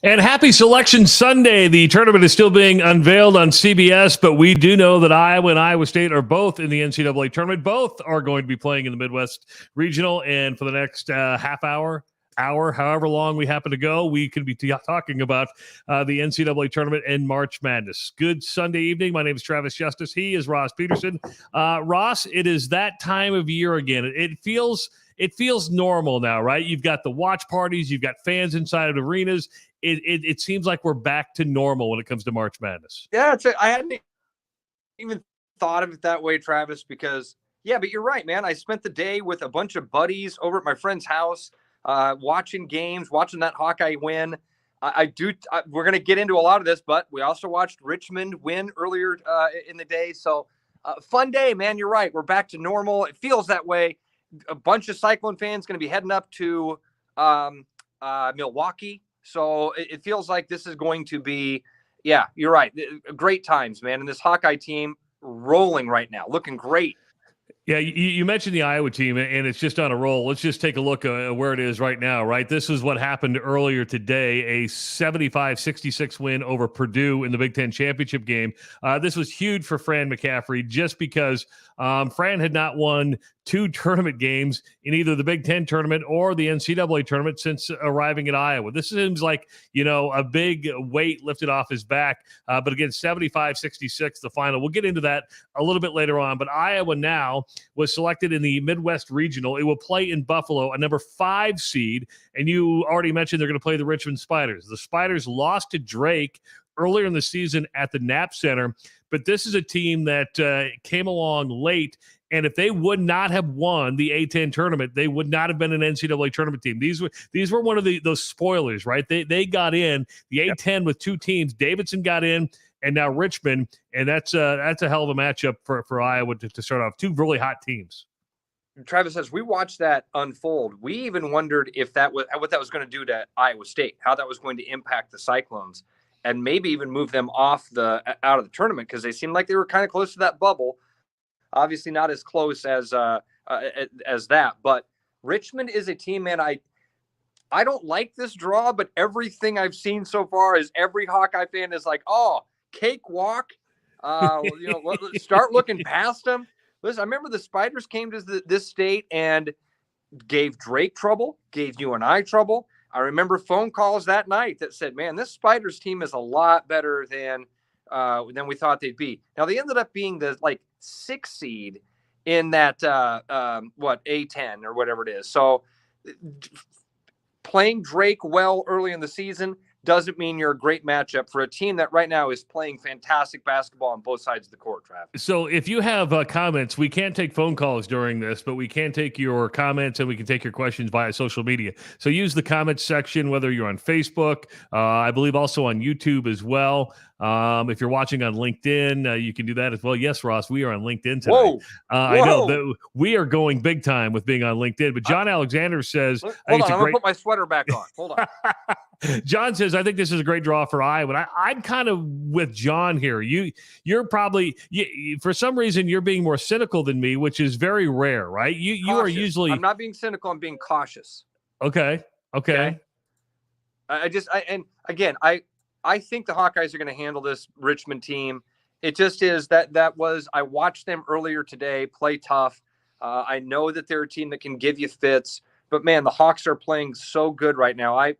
And happy Selection Sunday. The tournament is still being unveiled on CBS, but we do know that Iowa and Iowa State are both in the NCAA tournament. Both are going to be playing in the Midwest Regional. And for the next half hour, however long we happen to go, we could be talking about the NCAA tournament and March Madness. Good Sunday evening. My name is Travis Justice. He is Ross Peterson. Ross, it is that time of year again. It feels normal now, right? You've got the watch parties. You've got fans inside of arenas. It seems like we're back to normal when it comes to March Madness. Yeah, I hadn't even thought of it that way, Travis, because, yeah, but you're right, man. I spent the day with a bunch of buddies over at my friend's house, watching games, watching that Hawkeye win. We're going to get into a lot of this, but we also watched Richmond win earlier in the day. So fun day, man. You're right. We're back to normal. It feels that way. A bunch of Cyclone fans going to be heading up to Milwaukee. So it feels like this is going to be, yeah, you're right. Great times, man. And this Hawkeye team rolling right now, looking great. Yeah, you mentioned the Iowa team, and it's just on a roll. Let's just take a look at where it is right now, right? This is what happened earlier today, a 75-66 win over Purdue in the Big Ten championship game. This was huge for Fran McCaffrey just because Fran had not won 2 tournament games in either the Big Ten tournament or the NCAA tournament since arriving at Iowa. This seems like, a big weight lifted off his back. But again, 75-66, the final. We'll get into that a little bit later on. But Iowa now was selected in the Midwest Regional. It will play in Buffalo, a number 5 seed. And you already mentioned they're going to play the Richmond Spiders. The Spiders lost to Drake earlier in the season at the Knapp Center. But this is a team that came along late. And if they would not have won the A10 tournament, they would not have been an NCAA tournament team. These were one of those spoilers, right? They got in the A10 with 2 teams. Davidson got in, and now Richmond, and that's a hell of a matchup for Iowa to start off. 2 really hot teams. Travis, as we watched that unfold, we even wondered if what that was going to do to Iowa State, how that was going to impact the Cyclones, and maybe even move them out of the tournament, because they seemed like they were kind of close to that bubble. Obviously not as close as that, but Richmond is a team, man. I don't like this draw, but everything I've seen so far is every Hawkeye fan is like, oh, cakewalk. Let's start looking past them. Listen, I remember the Spiders came to this state and gave Drake trouble, gave you and I trouble. I remember phone calls that night that said, man, this Spiders team is a lot better than we thought they'd be. Now they ended up being the 6th seed in that A10 or whatever it is. So playing Drake well early in the season doesn't mean you're a great matchup for a team that right now is playing fantastic basketball on both sides of the court, Travis. So if you have comments, we can't take phone calls during this, but we can take your comments and we can take your questions via social media. So use the comments section, whether you're on Facebook, I believe also on YouTube as well. If you're watching on LinkedIn, you can do that as well. Yes, Ross, we are on LinkedIn tonight. Whoa. I know that we are going big time with being on LinkedIn, but John Alexander says, hold on, I'm going to put my sweater back on. Hold on. John says, I think this is a great draw for Iowa. I'm kind of with John here. You're probably, for some reason, you're being more cynical than me, which is very rare, right? You are usually. I'm not being cynical. I'm being cautious. Okay. I think the Hawkeyes are going to handle this Richmond team. It just is I watched them earlier today play tough. I know that they're a team that can give you fits, but man, the Hawks are playing so good right now.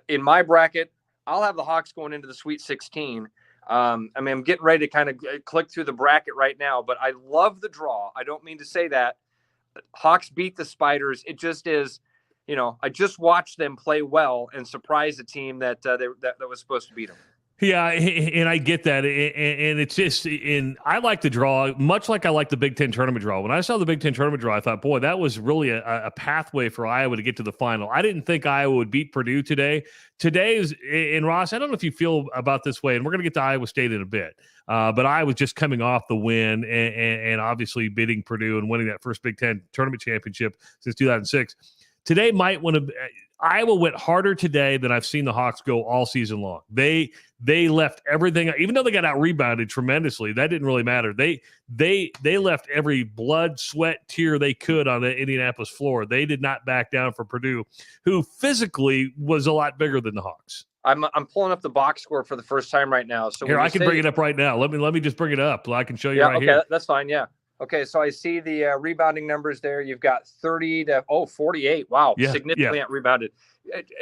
In my bracket, I'll have the Hawks going into the Sweet 16. I'm getting ready to kind of click through the bracket right now, but I love the draw. I don't mean to say that. Hawks beat the Spiders. It just is, I just watched them play well and surprise a team that was supposed to beat them. Yeah, and I get that, and it's just, I like the draw, much like I like the Big Ten tournament draw. When I saw the Big Ten tournament draw, I thought, boy, that was really a pathway for Iowa to get to the final. I didn't think Iowa would beat Purdue today. Today is, and Ross, I don't know if you feel about this way, and we're going to get to Iowa State in a bit, but I was just coming off the win and obviously beating Purdue and winning that first Big Ten tournament championship since 2006. Today might want to. Iowa went harder today than I've seen the Hawks go all season long. They left everything, even though they got out rebounded tremendously. That didn't really matter. They left every blood, sweat, tear they could on the Indianapolis floor. They did not back down for Purdue, who physically was a lot bigger than the Hawks. I'm pulling up the box score for the first time right now. So here, I can bring it up right now. Let me just bring it up. I can show you right okay, here. That's fine. Yeah. Okay, so I see the rebounding numbers there. You've got 30 to 48. Wow, significantly out rebounded.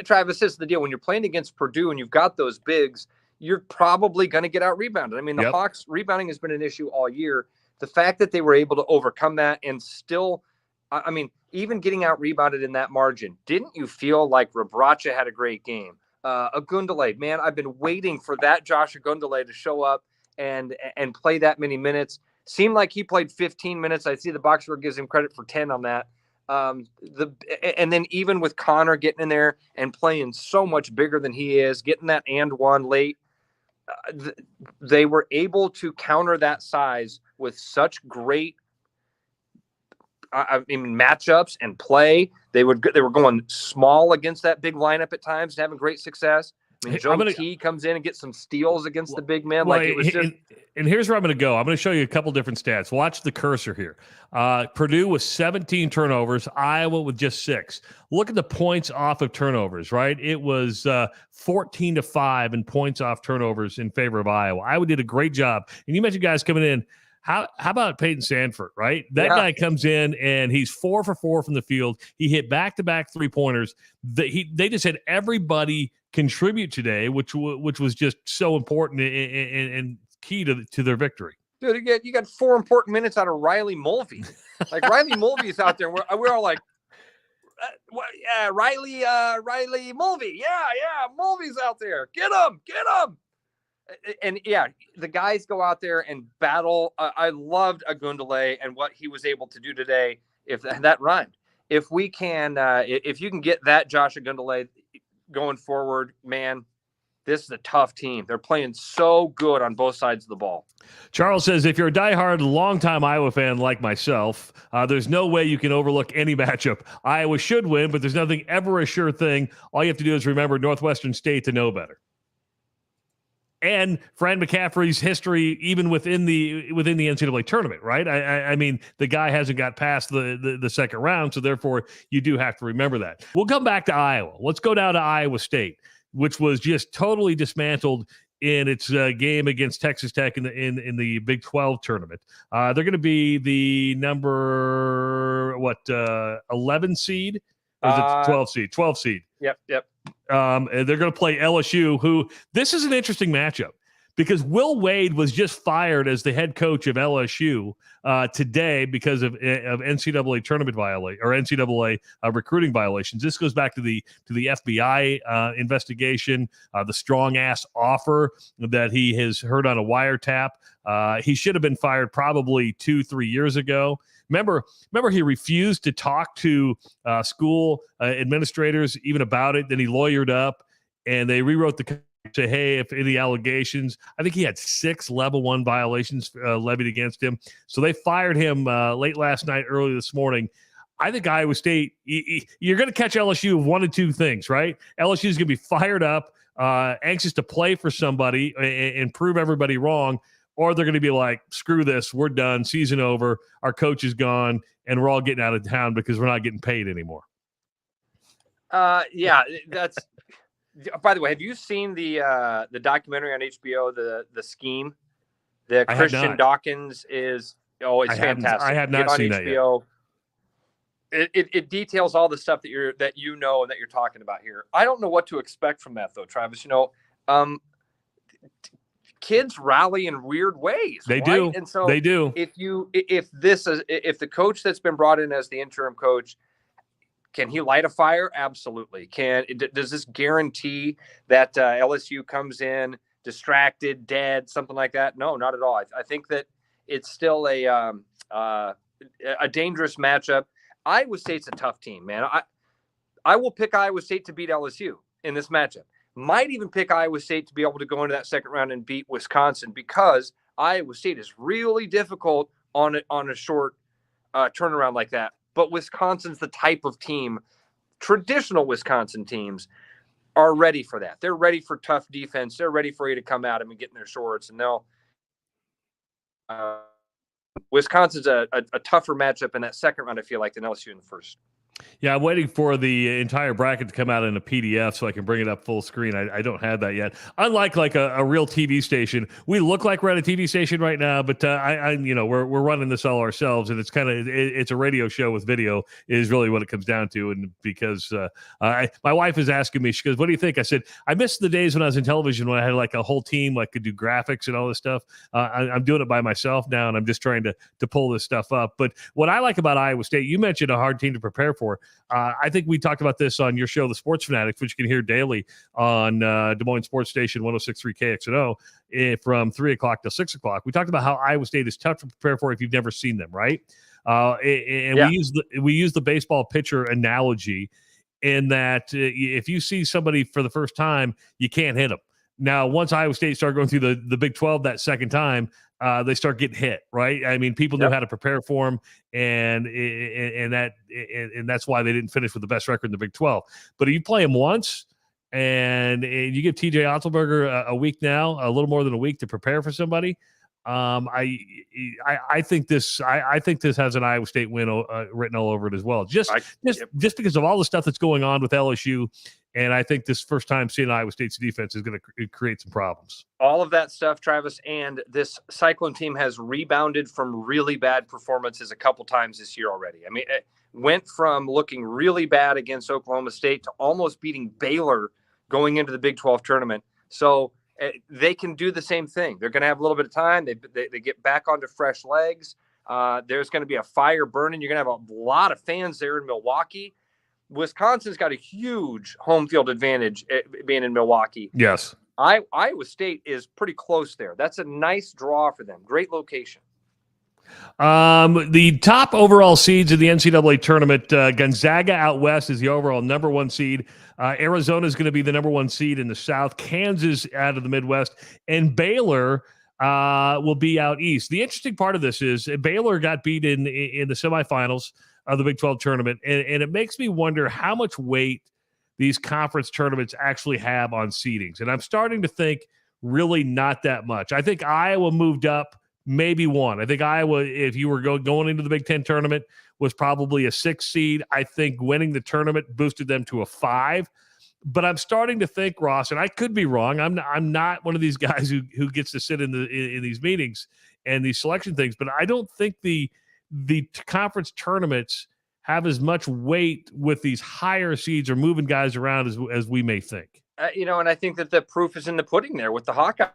Travis, this is the deal. When you're playing against Purdue and you've got those bigs, you're probably going to get out rebounded. I mean, the Hawks rebounding has been an issue all year. The fact that they were able to overcome that and still, I mean, even getting out rebounded in that margin, didn't you feel like Rebraca had a great game? Agundale, man, I've been waiting for that Josh Agundale to show up and play that many minutes. Seemed like he played 15 minutes. I see the box score gives him credit for 10 on that. And then even with Connor getting in there and playing so much bigger than he is, getting that and one late, they were able to counter that size with such great matchups and play. They were going small against that big lineup at times, having great success. I mean, Joe T comes in and gets some steals against the big men. Like it was just. And here's where I'm going to go. I'm going to show you a couple different stats. Watch the cursor here. Purdue with 17 turnovers, Iowa with just 6. Look at the points off of turnovers, right? It was 14-5 in points off turnovers in favor of Iowa. Iowa did a great job. And you mentioned guys coming in. How about Peyton Sandfort, right? That guy comes in and he's 4 for 4 from the field. He hit back-to-back three-pointers. They just had everybody contribute today, which was just so important and key to their victory. Dude, you got 4 important minutes out of Riley Mulvey. Like Riley Mulvey's out there. We're all like, Riley Mulvey. Yeah, Mulvey's out there. Get him. And the guys go out there and battle. I loved Agundale and what he was able to do today. If that rhymed, if we can, if you can get that Josh Agundale going forward, man, this is a tough team. They're playing so good on both sides of the ball. Charles says, if you're a diehard, longtime Iowa fan like myself, there's no way you can overlook any matchup. Iowa should win, but there's nothing ever a sure thing. All you have to do is remember Northwestern State to know better. And Fran McCaffrey's history, even within the NCAA tournament, right? I mean, the guy hasn't got past the second round, so therefore you do have to remember that. We'll come back to Iowa. Let's go down to Iowa State, which was just totally dismantled in its game against Texas Tech in the Big 12 tournament. They're going to be the number 11 seed, or is it 12 seed? 12 seed. Yep. And they're going to play LSU, who this is an interesting matchup because Will Wade was just fired as the head coach of LSU today because of NCAA tournament violation or NCAA recruiting violations. This goes back to the FBI investigation, the strong ass offer that he has heard on a wiretap. He should have been fired probably 2-3 years ago. Remember, he refused to talk to school administrators even about it. Then he lawyered up, and they rewrote the say, hey, if any allegations, I think he had 6 level 1 violations levied against him. So they fired him late last night, early this morning. I think Iowa State, you're going to catch LSU with one of two things, right? LSU is going to be fired up, anxious to play for somebody and prove everybody wrong. Or they're going to be like, screw this, we're done, season over, our coach is gone, and we're all getting out of town because we're not getting paid anymore. That's. By the way, have you seen the documentary on HBO, the Scheme? The Christian Dawkins is it's fantastic. I have not seen HBO. That yet. It details all the stuff that you know and that you're talking about here. I don't know what to expect from that though, Travis. Kids rally in weird ways. They right? do. And so they do. If the coach that's been brought in as the interim coach, can he light a fire? Absolutely. Does this guarantee that LSU comes in distracted, dead, something like that? No, not at all. I think that it's still a dangerous matchup. Iowa State's a tough team, man. I will pick Iowa State to beat LSU in this matchup. Might even pick Iowa State to be able to go into that second round and beat Wisconsin because Iowa State is really difficult on a short turnaround like that. But Wisconsin's the type of team, traditional Wisconsin teams are ready for that. They're ready for tough defense. They're ready for you to come at them and get in their shorts. And they'll Wisconsin's a tougher matchup in that second round, I feel like, than LSU in the first. Yeah, I'm waiting for the entire bracket to come out in a PDF so I can bring it up full screen. I don't have that yet. Unlike like a real TV station, we look like we're at a TV station right now, but we're running this all ourselves, and it's kind of it's a radio show with video is really what it comes down to. And because my wife is asking me, she goes, "What do you think?" I said, "I miss the days when I was in television when I had like a whole team, like could do graphics and all this stuff. I'm doing it by myself now, and I'm just trying to pull this stuff up." But what I like about Iowa State, you mentioned a hard team to prepare for. I think we talked about this on your show, The Sports Fanatics, which you can hear daily on Des Moines Sports Station 106.3 KXNO from 3 o'clock to 6 o'clock. We talked about how Iowa State is tough to prepare for if you've never seen them, right? We use the baseball pitcher analogy in that if you see somebody for the first time, you can't hit them. Now, once Iowa State started going through the Big 12 that second time, they start getting hit, right? I mean, people knew how to prepare for them, and that's why they didn't finish with the best record in the Big 12. But if you play them once, and you give TJ Otzelberger a week now, a little more than a week to prepare for somebody, I think this has an Iowa State win written all over it as well. Just because of all the stuff that's going on with LSU. And I think this first time seeing Iowa State's defense is going to create some problems. All of that stuff, Travis, and this Cyclone team has rebounded from really bad performances a couple times this year already. I mean, it went from looking really bad against Oklahoma State to almost beating Baylor going into the Big 12 tournament. So they can do the same thing. They're going to have a little bit of time. They get back onto fresh legs. There's going to be a fire burning. You're going to have a lot of fans there in Milwaukee. Wisconsin's got a huge home field advantage being in Milwaukee. Yes. Iowa State is pretty close there. That's a nice draw for them. Great location. The top overall seeds in the NCAA tournament, Gonzaga out west is the overall number one seed. Arizona is going to be the number one seed in the South. Kansas out of the Midwest. And Baylor will be out east. The interesting part of this is Baylor got beat in the semifinals of the Big 12 tournament. And it makes me wonder how much weight these conference tournaments actually have on seedings. And I'm starting to think really not that much. I think Iowa moved up maybe one. I think Iowa, if you were going into the Big 10 tournament, was probably a 6 seed. I think winning the tournament boosted them to a 5. But I'm starting to think, Ross, and I could be wrong. I'm not one of these guys who gets to sit in these meetings and these selection things, but I don't think the conference tournaments have as much weight with these higher seeds or moving guys around as we may think. And I think that the proof is in the pudding there with the Hawkeyes.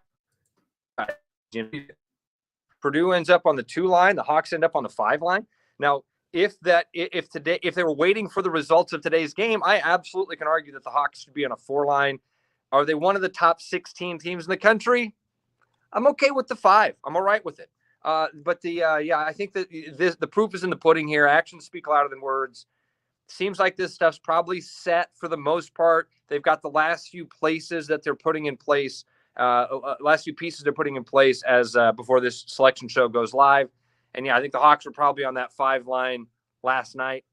Purdue ends up on the 2 line, the Hawks end up on the 5 line. Now, if they were waiting for the results of today's game, I absolutely can argue that the Hawks should be on a 4 line. Are they one of the top 16 teams in the country? I'm okay with the 5. I'm all right with it. But I think that the proof is in the pudding here. Actions speak louder than words. Seems like this stuff's probably set for the most part. They've got the last few places that they're putting in place, last few pieces they're putting in place as before this selection show goes live. And I think the Hawks were probably on that 5 line last night.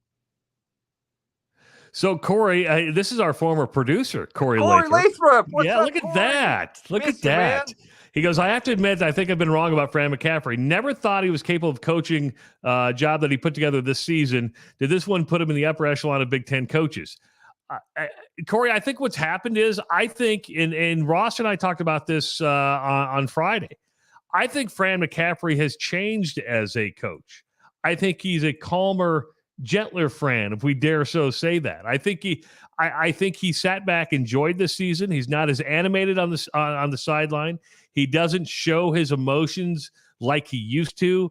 So, Corey, this is our former producer, Corey Lathrop. Look at that. Look at that. Man. He goes, I have to admit, I think I've been wrong about Fran McCaffery. Never thought he was capable of coaching a job that he put together this season. Did this one put him in the upper echelon of Big Ten coaches? Corey, I think what's happened is, and Ross and I talked about this on Friday, I think Fran McCaffery has changed as a coach. I think he's a calmer, gentler Fran, if we dare so say that. I think he sat back, enjoyed the season. He's not as animated on the sideline. He doesn't show his emotions like he used to.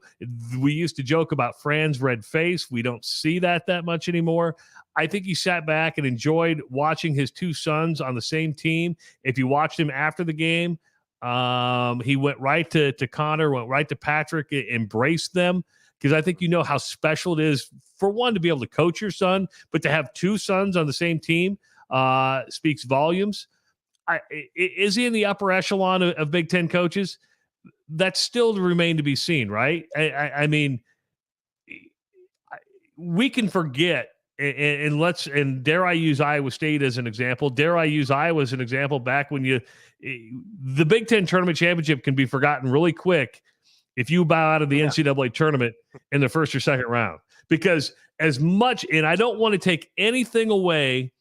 We used to joke about Fran's red face. We don't see that much anymore. I think he sat back and enjoyed watching his 2 sons on the same team. If you watched him after the game, he went right to Connor, went right to Patrick, embraced them. Because I think you know how special it is, for one, to be able to coach your son, but to have 2 sons on the same team speaks volumes. Is he in the upper echelon of Big Ten coaches? That's still to remain to be seen, right? I mean, we can forget, and dare I use Iowa State as an example? Dare I use Iowa as an example? Back when the Big Ten tournament championship can be forgotten really quick if you bow out of the NCAA tournament in the first or second round, because as much, and I don't want to take anything away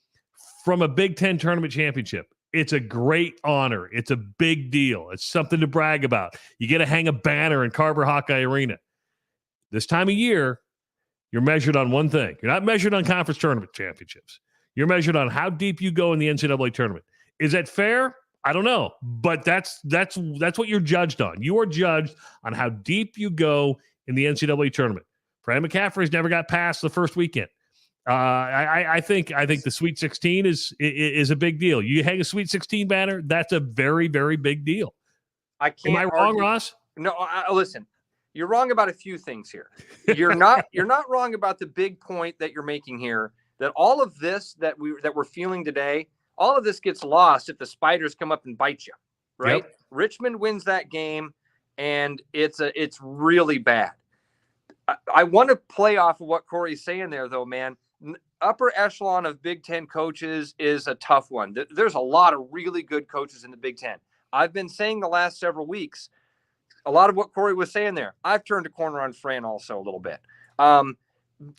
from a Big Ten tournament championship. It's a great honor. It's a big deal. It's something to brag about. You get to hang a banner in Carver Hawkeye Arena. This time of year, you're measured on one thing. You're not measured on conference tournament championships. You're measured on how deep you go in the NCAA tournament. Is that fair? I don't know, but that's what you're judged on. You are judged on how deep you go in the NCAA tournament. Fran McCaffrey's never got past the first weekend. I think the Sweet 16 is a big deal. You hang a Sweet 16 banner, that's a very, very big deal. Am I wrong, Ross? No, listen. You're wrong about a few things here. You're not wrong about the big point that you're making here. That all of this that we're feeling today, all of this gets lost if the Spiders come up and bite you, right? Yep. Richmond wins that game, and it's really bad. I want to play off of what Corey's saying there, though, man. Upper echelon of Big Ten coaches is a tough one. There's a lot of really good coaches in the Big Ten. I've been saying the last several weeks, a lot of what Corey was saying there. I've turned a corner on Fran also a little bit.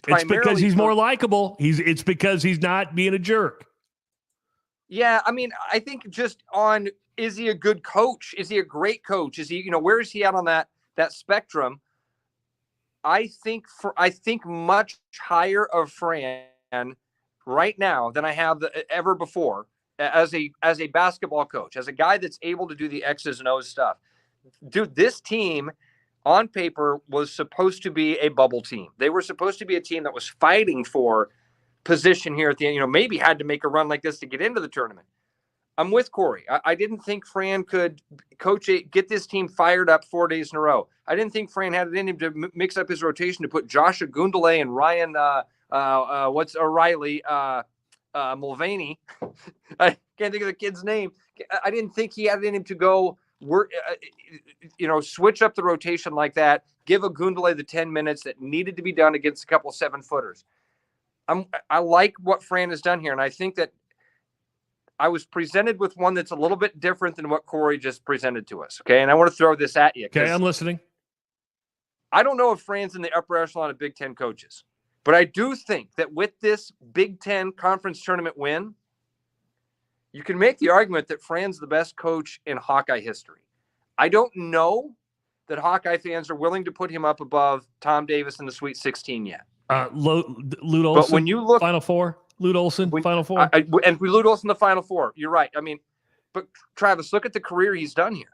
It's because he's more likable. It's because he's not being a jerk. Yeah, I mean, I think just on, is he a good coach? Is he a great coach? Is he, where is he at on that spectrum? I think much higher of Fran right now than I have ever before as a basketball coach, as a guy that's able to do the X's and O's stuff. Dude, this team on paper was supposed to be a bubble team. They were supposed to be a team that was fighting for position here at the end, maybe had to make a run like this to get into the tournament. I'm with Corey. I didn't think Fran could get this team fired up 4 days in a row. I didn't think Fran had it in him to mix up his rotation to put Josh Ogundele and Ryan, O'Reilly, Mulvaney. I can't think of the kid's name. I didn't think he had it in him to go switch up the rotation like that, give Ogundele the 10 minutes that needed to be done against a couple 7-footers. I like what Fran has done here, and I think that I was presented with one that's a little bit different than what Corey just presented to us. Okay. And I want to throw this at you. Okay. I'm listening. I don't know if Fran's in the upper echelon of Big Ten coaches, but I do think that with this Big Ten conference tournament win, you can make the argument that Fran's the best coach in Hawkeye history. I don't know that Hawkeye fans are willing to put him up above Tom Davis in the Sweet 16 yet. Lute Olson, but when you look Final Four, Lute Olson, Final Four. And we Lute Olson the Final Four. You're right. I mean, but Travis, look at the career he's done here.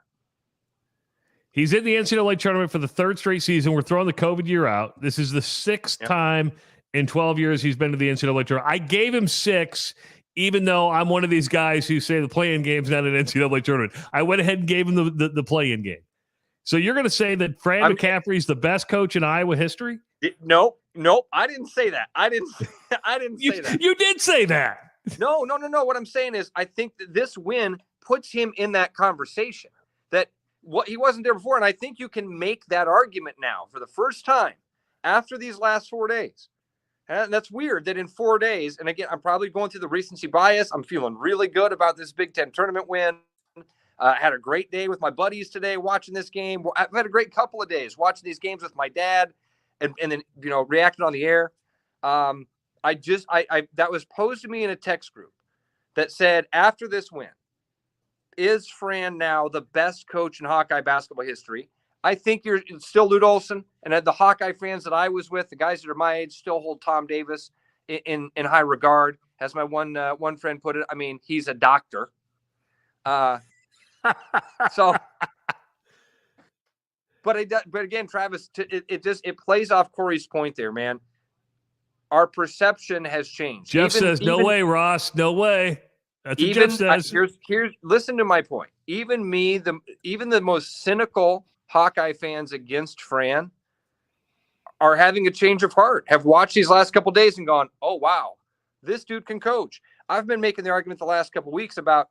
He's in the NCAA tournament for the third straight season. We're throwing the COVID year out. This is the sixth time in 12 years he's been to the NCAA tournament. I gave him 6, even though I'm one of these guys who say the play-in game's not an NCAA tournament. I went ahead and gave him the play-in game. So you're going to say that Fran McCaffrey's the best coach in Iowa history? Nope. I didn't say that. I didn't say that. You did say that. No. What I'm saying is I think that this win puts him in that conversation that he wasn't there before. And I think you can make that argument now for the first time after these last 4 days. And that's weird that in 4 days, and again, I'm probably going through the recency bias. I'm feeling really good about this Big Ten tournament win. I had a great day with my buddies today watching this game. I've had a great couple of days watching these games with my dad and then, reacting on the air. That was posed to me in a text group that said, after this win, is Fran now the best coach in Hawkeye basketball history? I think it's still Lute Olson, and the Hawkeye fans that I was with, the guys that are my age, still hold Tom Davis in high regard. As my one friend put it, I mean, he's a doctor. So, but again, Travis, it plays off Corey's point there, man. Our perception has changed. Jeff says, "No way, Ross, no way." That's what Jeff says. Here's listen to my point. Even the most cynical Hawkeye fans against Fran are having a change of heart. Have watched these last couple of days and gone, "Oh wow, this dude can coach." I've been making the argument the last couple of weeks about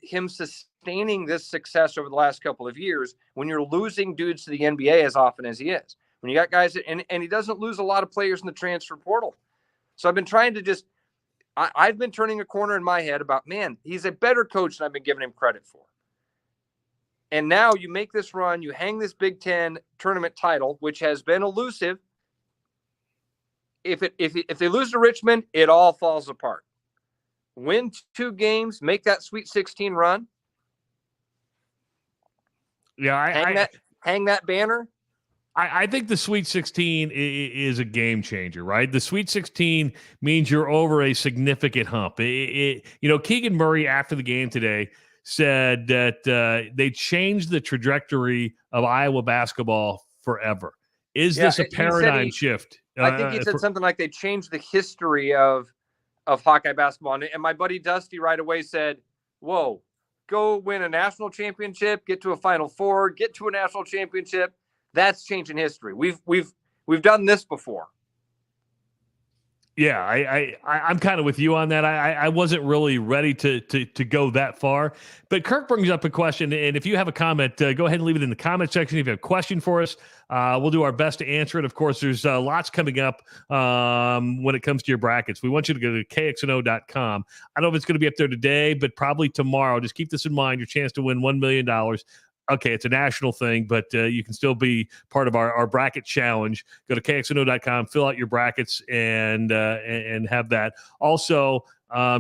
him sustaining this success over the last couple of years when you're losing dudes to the NBA as often as he is. When you got guys and he doesn't lose a lot of players in the transfer portal. So I've been trying to I've been turning a corner in my head about, man, he's a better coach than I've been giving him credit for. And now you make this run, you hang this Big Ten tournament title, which has been elusive. if they lose to Richmond, it all falls apart. Win 2 games, make that Sweet 16 run. Yeah, hang that banner. I think the Sweet 16 is a game changer, right? The Sweet 16 means you're over a significant hump. Keegan Murray after the game today said that they changed the trajectory of Iowa basketball forever. Is this a paradigm shift? I think he said something like they changed the history of Hawkeye basketball. And my buddy Dusty right away said, whoa, go win a national championship, get to a Final Four, get to a national championship. That's changing history. We've done this before. Yeah, I'm kind of with you on that. I wasn't really ready to go that far. But Kirk brings up a question, and if you have a comment, go ahead and leave it in the comment section. If you have a question for us, we'll do our best to answer it. Of course, there's lots coming up when it comes to your brackets. We want you to go to kxno.com. I don't know if it's going to be up there today, but probably tomorrow. Just keep this in mind, your chance to win $1 million. Okay, it's a national thing, but you can still be part of our bracket challenge. Go to kxno.com, fill out your brackets, and have that. Also,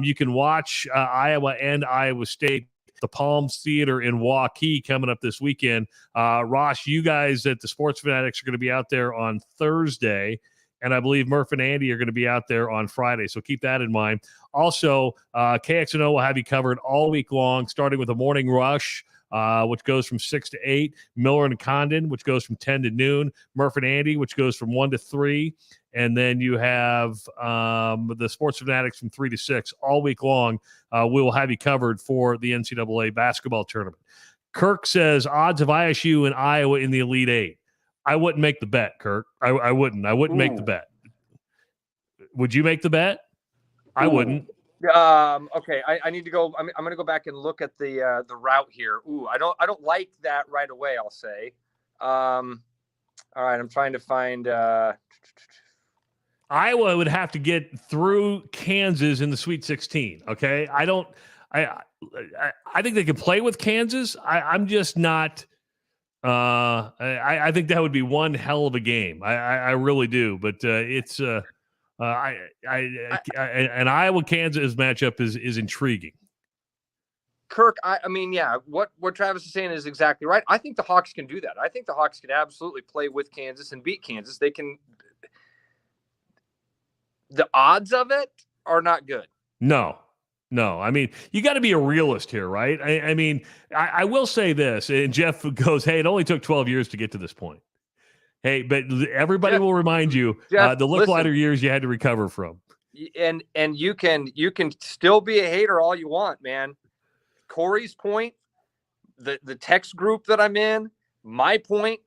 you can watch Iowa and Iowa State, the Palms Theater in Hawkeyes coming up this weekend. Ross, you guys at the Sports Fanatics are going to be out there on Thursday, and I believe Murph and Andy are going to be out there on Friday, so keep that in mind. Also, KXNO will have you covered all week long, starting with a morning rush, which goes from 6 to 8, Miller and Condon, which goes from 10 to noon, Murph and Andy, which goes from 1 to 3, and then you have the Sports Fanatics from 3 to 6 all week long. We will have you covered for the NCAA basketball tournament. Kirk says odds of ISU and Iowa in the Elite Eight. I wouldn't make the bet, Kirk. I wouldn't. I wouldn't make the bet. Would you make the bet? I wouldn't. Okay, I need to go. I'm going to go back and look at the route here. I don't like that right away, I'll say. All right, I'm trying to find. Iowa would have to get through Kansas in the Sweet 16. Okay, I think they can play with Kansas. I'm just not. I think that would be one hell of a game. I really do. But it's. An Iowa-Kansas matchup is intriguing. Kirk, I mean, yeah, what Travis is saying is exactly right. I think the Hawks can do that. I think the Hawks can absolutely play with Kansas and beat Kansas. They can. The odds of it are not good. No. I mean, you got to be a realist here, right? I mean, I will say this, and Jeff goes, hey, it only took 12 years to get to this point. Hey, but everybody will remind you the Licklider years you had to recover from. And you can still be a hater all you want, man. Corey's point, the text group that I'm in, my point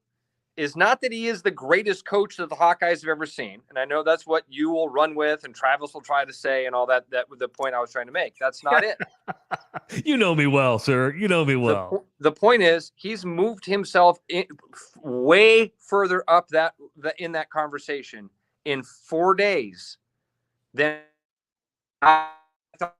is not that he is the greatest coach that the Hawkeyes have ever seen. And I know that's what you will run with and Travis will try to say and all that was the point I was trying to make. That's not it. You know me well, sir. You know me well. The point is he's moved himself way further up in that conversation in 4 days than I thought.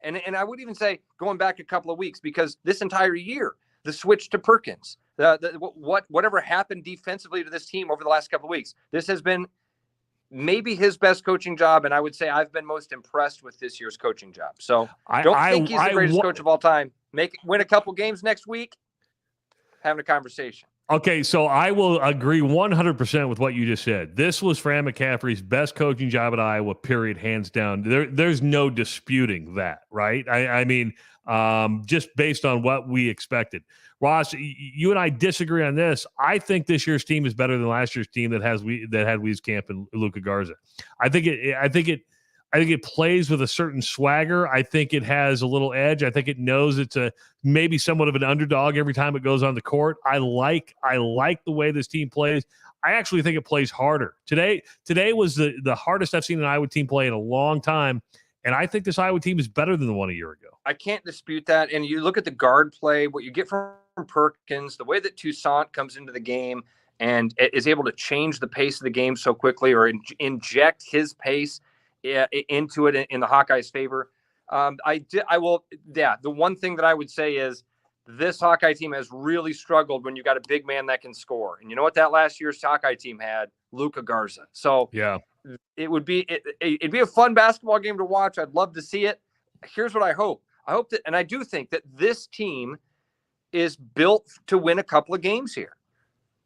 And I would even say going back a couple of weeks, because this entire year, the switch to Perkins, whatever happened defensively to this team over the last couple of weeks, this has been maybe his best coaching job, and I would say I've been most impressed with this year's coaching job. So don't think he's the greatest coach of all time. Win a couple games next week, having a conversation. Okay, so I will agree 100% with what you just said. This was Fran McCaffrey's best coaching job at Iowa, period, hands down. There's no disputing that, right? I mean, just based on what we expected. Ross, you and I disagree on this. I think this year's team is better than last year's team that had Wieskamp and Luka Garza. I think it plays with a certain swagger. I think it has a little edge. I think it knows it's maybe somewhat of an underdog every time it goes on the court. I like the way this team plays. I actually think it plays harder. Today was the hardest I've seen an Iowa team play in a long time. And I think this Iowa team is better than the one a year ago. I can't dispute that. And you look at the guard play, what you get from Perkins, the way that Toussaint comes into the game and is able to change the pace of the game so quickly or inject his pace into it in the Hawkeyes' favor. The one thing that I would say is this Hawkeye team has really struggled when you've got a big man that can score. And you know what that last year's Hawkeye team had? Luka Garza. So yeah. it'd be a fun basketball game to watch. I'd love to see it. Here's what I hope. I hope that, and I do think that this team is built to win a couple of games here.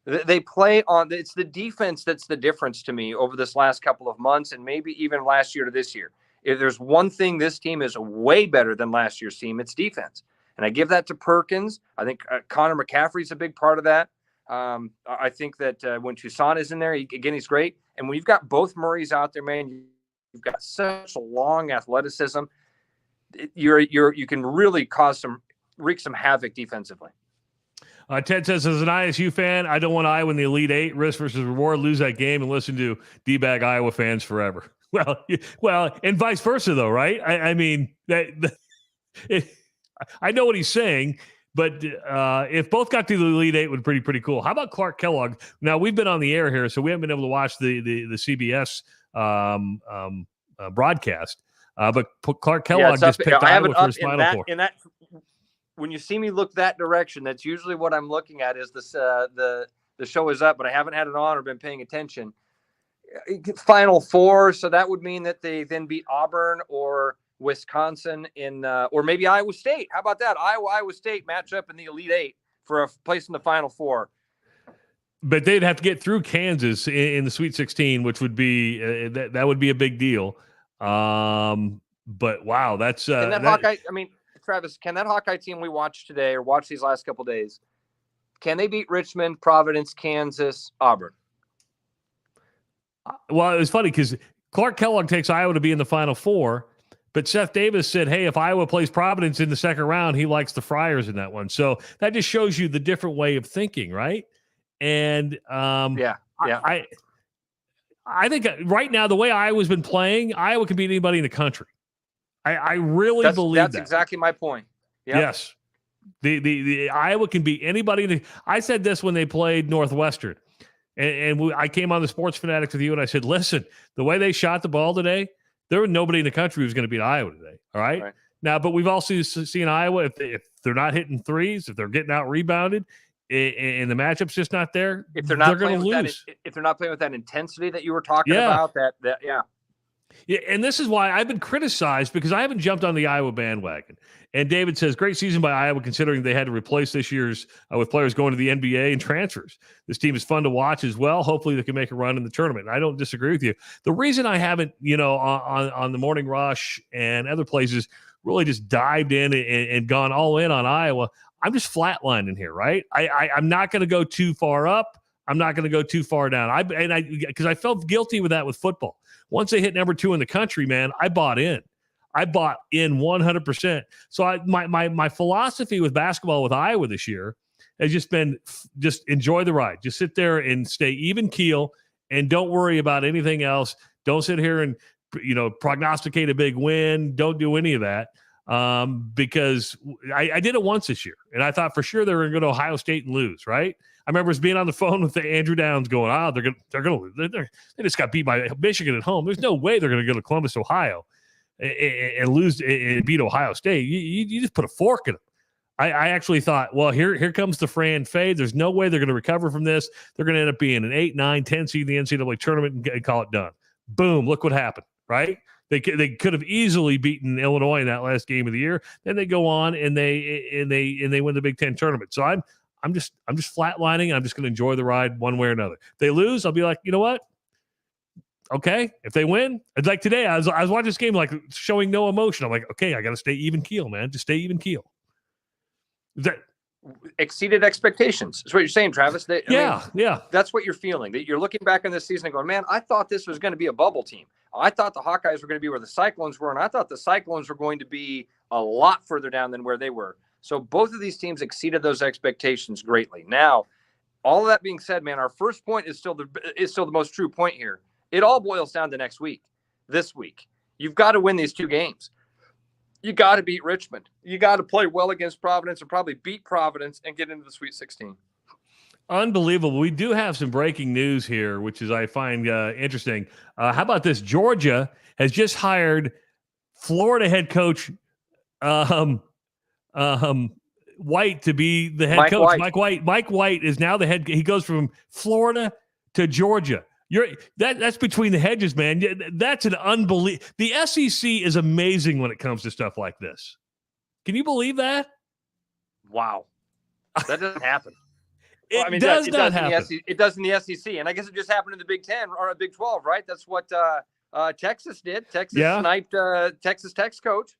They play on, it's the defense that's the difference to me over this last couple of months and maybe even last year to this year. If there's one thing this team is way better than last year's team, it's defense. And I give that to Perkins. I think Connor McCaffrey's a big part of that. I think that when Toussaint is in there, he's great. And when you've got both Murrays out there, man, you've got such a long athleticism. You can really wreak some havoc defensively. Ted says, as an ISU fan, I don't want Iowa in the Elite Eight. Risk versus reward. Lose that game and listen to D-bag Iowa fans forever. Well, and vice versa, though, right? I mean, I know what he's saying, but if both got to the Elite Eight, would be pretty cool. How about Clark Kellogg? Now, we've been on the air here, so we haven't been able to watch the CBS broadcast. But Clark Kellogg just picked Iowa for his Final Four. When you see me look that direction, that's usually what I'm looking at. Is this the show is up, but I haven't had it on or been paying attention. Final Four, so that would mean that they then beat Auburn or Wisconsin or maybe Iowa State. How about that? Iowa State match up in the Elite Eight for a place in the Final Four. But they'd have to get through Kansas in the Sweet 16, which would be that would be a big deal. But wow, that's Hawkeye. I mean, Travis, can that Hawkeye team we watched today or watched these last couple of days, can they beat Richmond, Providence, Kansas, Auburn? Well, it was funny because Clark Kellogg takes Iowa to be in the Final Four, but Seth Davis said, hey, if Iowa plays Providence in the second round, he likes the Friars in that one. So that just shows you the different way of thinking, right? And yeah. I think right now, the way Iowa's been playing, Iowa can beat anybody in the country. I really believe that's that. exactly my point. Yep. Yes. The Iowa can beat anybody. I said this when they played Northwestern. And I came on the Sports Fanatics with you, and I said, listen, the way they shot the ball today, there was nobody in the country who's going to beat Iowa today. All right? Now, but we've also seen Iowa, if they're not hitting threes, if they're getting out rebounded, and the matchup's just not there, if they're not going to lose. If they're not playing with that intensity that you were talking about, Yeah, and this is why I've been criticized because I haven't jumped on the Iowa bandwagon. And David says, great season by Iowa considering they had to replace this year's with players going to the NBA and transfers. This team is fun to watch as well. Hopefully they can make a run in the tournament. And I don't disagree with you. The reason I haven't, on the Morning Rush and other places really just dived in and gone all in on Iowa, I'm just flatlining here, right? I'm not going to go too far up. I'm not going to go too far down. Because I felt guilty with that with football. Once they hit number 2 in the country, man, I bought in. I bought in 100%. So my philosophy with basketball with Iowa this year has just been just enjoy the ride. Just sit there and stay even keel and don't worry about anything else. Don't sit here and prognosticate a big win. Don't do any of that because I did it once this year, and I thought for sure they were going to go to Ohio State and lose, right? I remember being on the phone with Andrew Downs going, they're going to lose. They just got beat by Michigan at home. There's no way they're going to go to Columbus, Ohio and lose and beat Ohio State. You just put a fork in them. I actually thought, well, here comes the Fran fade. There's no way they're going to recover from this. They're going to end up being an 8, 9, 10 seed in the NCAA tournament and call it done. Boom, look what happened, right? They could have easily beaten Illinois in that last game of the year. Then they go on and they win the Big Ten tournament. So I'm just flatlining. I'm just going to enjoy the ride one way or another. If they lose, I'll be like, you know what? Okay. If they win, it's like today, I was watching this game like showing no emotion. I'm like, okay, I got to stay even keel, man. Just stay even keel. That exceeded expectations. That's what you're saying, Travis. Yeah. That's what you're feeling. That you're looking back on this season and going, man, I thought this was going to be a bubble team. I thought the Hawkeyes were going to be where the Cyclones were, and I thought the Cyclones were going to be a lot further down than where they were. So both of these teams exceeded those expectations greatly. Now, all of that being said, man, our first point is still the most true point here. It all boils down to this week. You've got to win these 2 games. You got to beat Richmond. You got to play well against Providence and probably beat Providence and get into the Sweet 16. Unbelievable. We do have some breaking news here, which is I find interesting. How about this? Georgia has just hired Florida head coach White to be the head coach. Mike White is now the head. He goes from Florida to Georgia. That's between the hedges, man. That's an unbelievable. The SEC is amazing when it comes to stuff like this. Can you believe that? Wow, that doesn't happen. It does not happen. It does in the SEC, and I guess it just happened in the Big 10 or Big 12, right? That's what Texas did. Texas sniped Texas Tech's coach.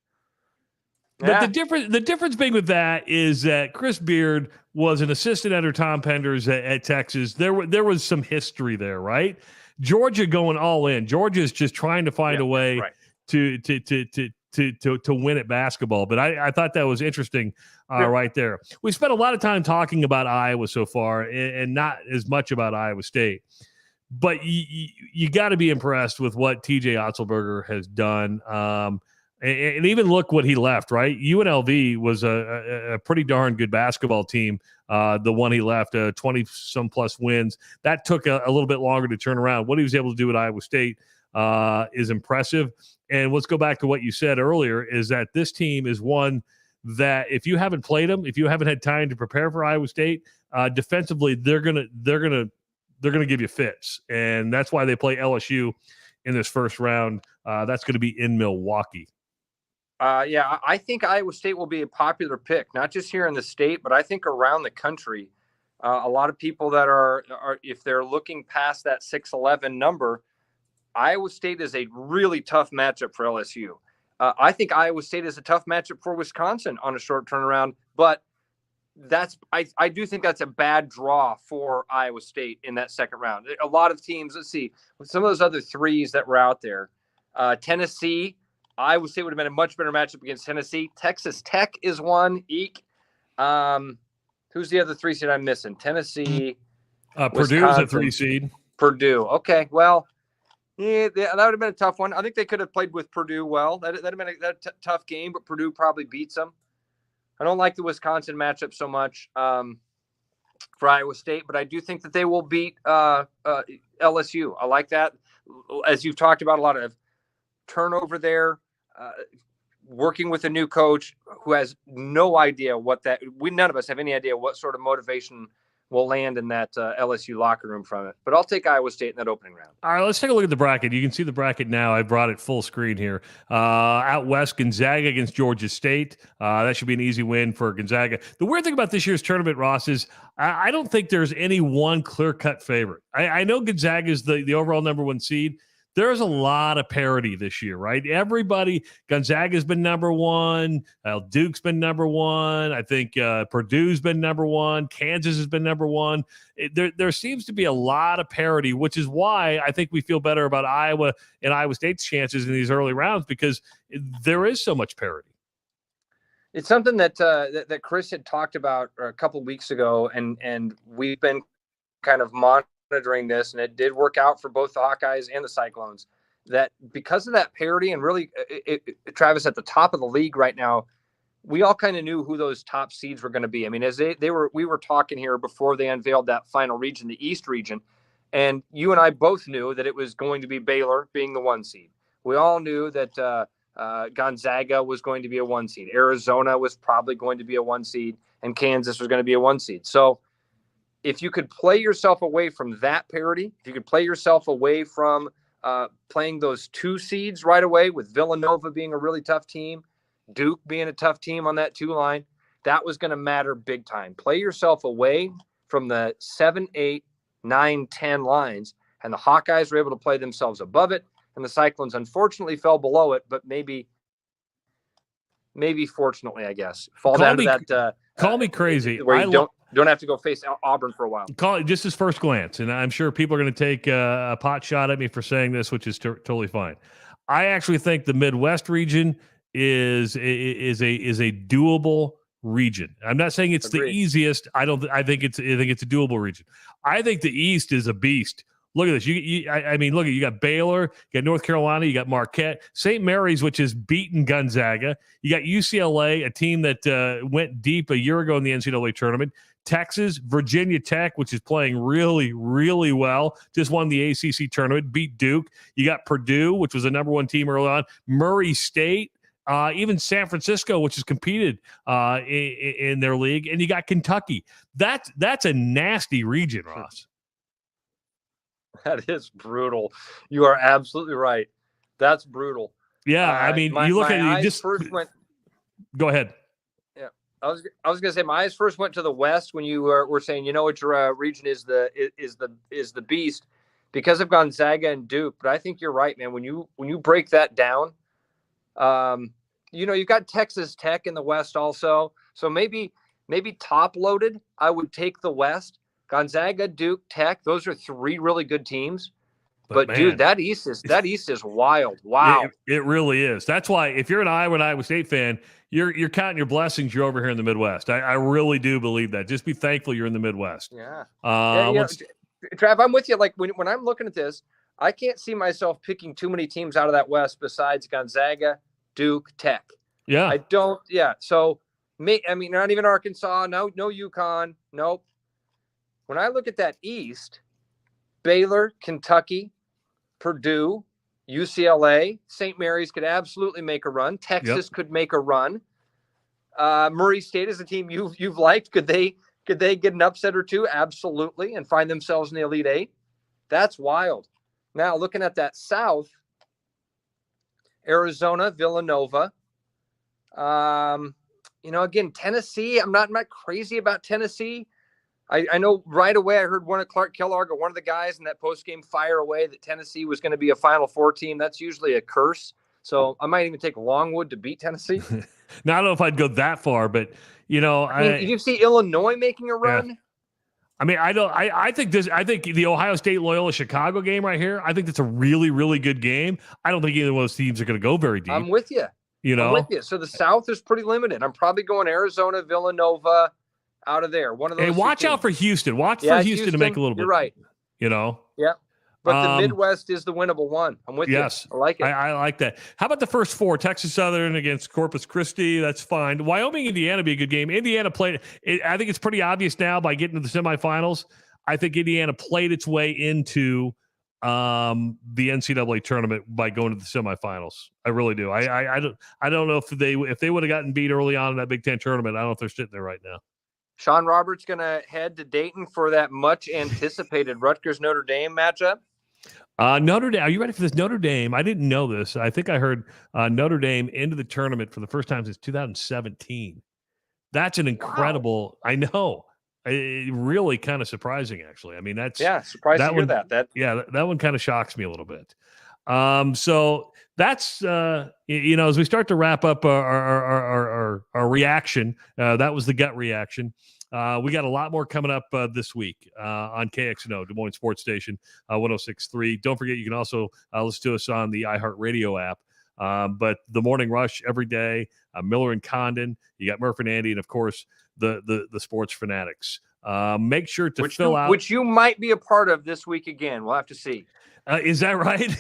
But the difference being with that is that Chris Beard was an assistant under Tom Penders at Texas. There was some history there, right? Georgia going all in. Georgia is just trying to find a way to win at basketball. But I thought that was interesting right there. We spent a lot of time talking about Iowa so far and not as much about Iowa State. But you got to be impressed with what TJ Otzelberger has done. And even look what he left, right? UNLV was a pretty darn good basketball team. The one he left, 20-some plus wins. That took a little bit longer to turn around. What he was able to do at Iowa State is impressive. And let's go back to what you said earlier, is that this team is one that if you haven't played them, if you haven't had time to prepare for Iowa State, defensively, they're gonna give you fits. And that's why they play LSU in this first round. That's going to be in Milwaukee. I think Iowa State will be a popular pick, not just here in the state, but I think around the country. A lot of people that are if they're looking past that 6'11" number, Iowa State is a really tough matchup for LSU. I think Iowa State is a tough matchup for Wisconsin on a short turnaround, but I do think that's a bad draw for Iowa State in that second round. A lot of teams, let's see, some of those other threes that were out there, Tennessee, Iowa State would have been a much better matchup against Tennessee. Texas Tech is one. Eek. Who's the other 3 seed I'm missing? Tennessee. Purdue is a 3 seed. Purdue. Okay. Well, yeah, that would have been a tough one. I think they could have played with Purdue well. That would have been a tough game, but Purdue probably beats them. I don't like the Wisconsin matchup so much for Iowa State, but I do think that they will beat LSU. I like that. As you've talked about, a lot of turnover there. Working with a new coach who has no idea none of us have any idea what sort of motivation will land in that LSU locker room from it. But I'll take Iowa State in that opening round. All right, let's take a look at the bracket. You can see the bracket now. I brought it full screen here. Out west, Gonzaga against Georgia State. That should be an easy win for Gonzaga. The weird thing about this year's tournament, Ross, is I don't think there's any one clear-cut favorite. I know Gonzaga is the overall number 1 seed. There's a lot of parity this year, right? Everybody, Gonzaga's been number 1. Duke's been number 1. I think Purdue's been number 1. Kansas has been number 1. There seems to be a lot of parity, which is why I think we feel better about Iowa and Iowa State's chances in these early rounds because there is so much parity. It's something that Chris had talked about a couple of weeks ago, and we've been kind of monitoring this, and it did work out for both the Hawkeyes and the Cyclones, that because of that parity and really Travis at the top of the league right now, we all kind of knew who those top seeds were going to be. I mean, as we were talking here before they unveiled that final region, the East region, and you and I both knew that it was going to be Baylor being the 1 seed. We all knew that Gonzaga was going to be a 1 seed. Arizona was probably going to be a 1 seed, and Kansas was going to be a 1 seed. So if you could play yourself away from that parity, if you could play yourself away from playing those 2 seeds right away, with Villanova being a really tough team, Duke being a tough team on that 2 line, that was going to matter big time. Play yourself away from the 7, 8, 9, 10 lines, and the Hawkeyes were able to play themselves above it, and the Cyclones unfortunately fell below it, but maybe fortunately, I guess, fall down to that. Call me crazy. Where you don't have to go face Auburn for a while. Call it just his first glance, and I'm sure people are going to take a pot shot at me for saying this, which is totally fine. I actually think the Midwest region is a doable region. I'm not saying it's the easiest. I think it's a doable region. I think the East is a beast. Look at this. You got Baylor, you got North Carolina, you got Marquette, St. Mary's, which has beaten Gonzaga. You got UCLA, a team that went deep a year ago in the NCAA tournament. Texas, Virginia Tech, which is playing really, really well, just won the ACC tournament, beat Duke. You got Purdue, which was the number 1 team early on. Murray State, even San Francisco, which has competed in their league, and you got Kentucky. That's a nasty region, Ross. That is brutal. You are absolutely right. That's brutal. Yeah, I mean, you look at it, you just first went. Go ahead. Yeah, I was going to say my eyes first went to the West when you were saying, which region is the beast because of Gonzaga and Duke. But I think you're right, man. When you break that down, you've got Texas Tech in the West also. So maybe top loaded, I would take the West. Gonzaga, Duke, Tech. Those are three really good teams. But dude, that East is wild. Wow. It really is. That's why if you're an Iowa and Iowa State fan, you're counting your blessings. You're over here in the Midwest. I really do believe that. Just be thankful you're in the Midwest. Yeah. Trav, I'm with you. Like when I'm looking at this, I can't see myself picking too many teams out of that West besides Gonzaga, Duke, Tech. Yeah. I don't. Yeah. So not even Arkansas. No UConn. Nope. When I look at that East, Baylor, Kentucky, Purdue, UCLA, St. Mary's could absolutely make a run. Texas could make a run. Murray State is a team you've liked. Could they get an upset or two? Absolutely, and find themselves in the Elite Eight. That's wild. Now looking at that South, Arizona, Villanova. Again, Tennessee. I'm not crazy about Tennessee. I know right away I heard one of Clark Kellogg or one of the guys in that post-game fire away that Tennessee was going to be a Final Four team. That's usually a curse. So I might even take Longwood to beat Tennessee. Now, I don't know if I'd go that far, but, did you see Illinois making a run? Yeah. I mean, I think the Ohio State Loyola Chicago game right here, I think that's a really, really good game. I don't think either of those teams are going to go very deep. I'm with you. I'm with you. So the South is pretty limited. I'm probably going Arizona, Villanova, out of there. One of those. Hey, watch out for Houston. Watch for Houston to make a little bit. You're right. Yeah. But the Midwest is the winnable one. I'm with you. Yes. I like it. I like that. How about the first four? Texas Southern against Corpus Christi. That's fine. Wyoming, Indiana be a good game. Indiana played. I think it's pretty obvious now by getting to the semifinals. I think Indiana played its way into the NCAA tournament by going to the semifinals. I really do. I don't know if they would have gotten beat early on in that Big Ten tournament. I don't know if they're sitting there right now. Sean Roberts going to head to Dayton for that much anticipated Rutgers Notre Dame matchup. Notre Dame. Are you ready for this? Notre Dame. I didn't know this. I think I heard Notre Dame into the tournament for the first time since 2017. That's an incredible. Wow. I know. Really kind of surprising, actually. I mean, that's surprised to hear that. That one kind of shocks me a little bit. So that's as we start to wrap up our reaction. That was the gut reaction. We got a lot more coming up this week on KXNO, Des Moines Sports Station 106.3. Don't forget, you can also listen to us on the iHeartRadio app. But the Morning Rush every day, Miller and Condon, you got Murph and Andy, and of course the Sports Fanatics. Make sure to fill out, which you might be a part of this week again. We'll have to see. Is that right?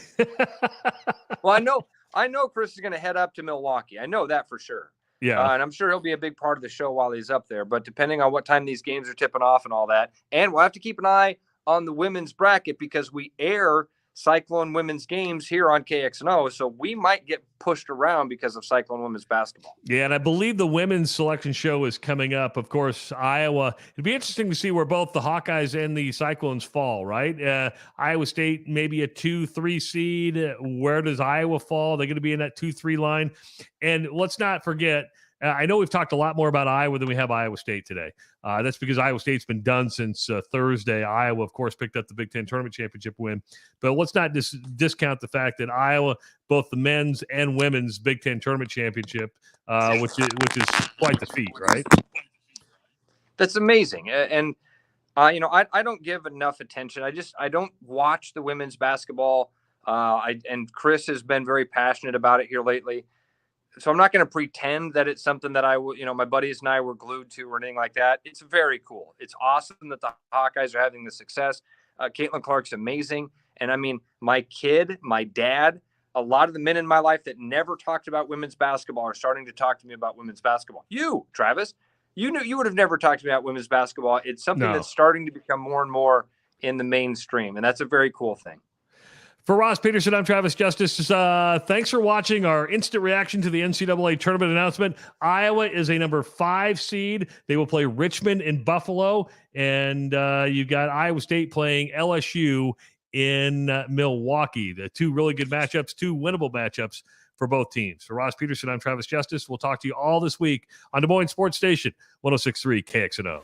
Well, I know Chris is going to head up to Milwaukee. I know that for sure. Yeah. And I'm sure he'll be a big part of the show while he's up there. But depending on what time these games are tipping off and all that, and we'll have to keep an eye on the women's bracket because we air Cyclone women's games here on KXNO, so we might get pushed around because of Cyclone women's basketball. Yeah, and I believe the women's selection show is coming up. Of course, Iowa. It'd be interesting to see where both the Hawkeyes and the Cyclones fall, right? Iowa State maybe a 2-3 seed. Where does Iowa fall? They're going to be in that 2-3 line. And let's not forget, I know we've talked a lot more about Iowa than we have Iowa State today. That's because Iowa State's been done since Thursday. Iowa, of course, picked up the Big Ten Tournament Championship win. But let's not discount the fact that Iowa, both the men's and women's Big Ten Tournament Championship, which is quite the feat, right? That's amazing. And, I don't give enough attention. I don't watch the women's basketball. And Chris has been very passionate about it here lately. So I'm not going to pretend that it's something that my buddies and I were glued to or anything like that. It's very cool. It's awesome that the Hawkeyes are having the success. Caitlin Clark's amazing. And I mean, my kid, my dad, a lot of the men in my life that never talked about women's basketball are starting to talk to me about women's basketball. You, Travis, you would have never talked to me about women's basketball. It's something that's starting to become more and more in the mainstream. And that's a very cool thing. For Ross Peterson, I'm Travis Justice. Thanks for watching our instant reaction to the NCAA tournament announcement. Iowa is a number 5 seed. They will play Richmond in Buffalo. And you've got Iowa State playing LSU in Milwaukee. The two really good matchups, two winnable matchups for both teams. For Ross Peterson, I'm Travis Justice. We'll talk to you all this week on Des Moines Sports Station, 106.3 KXNO.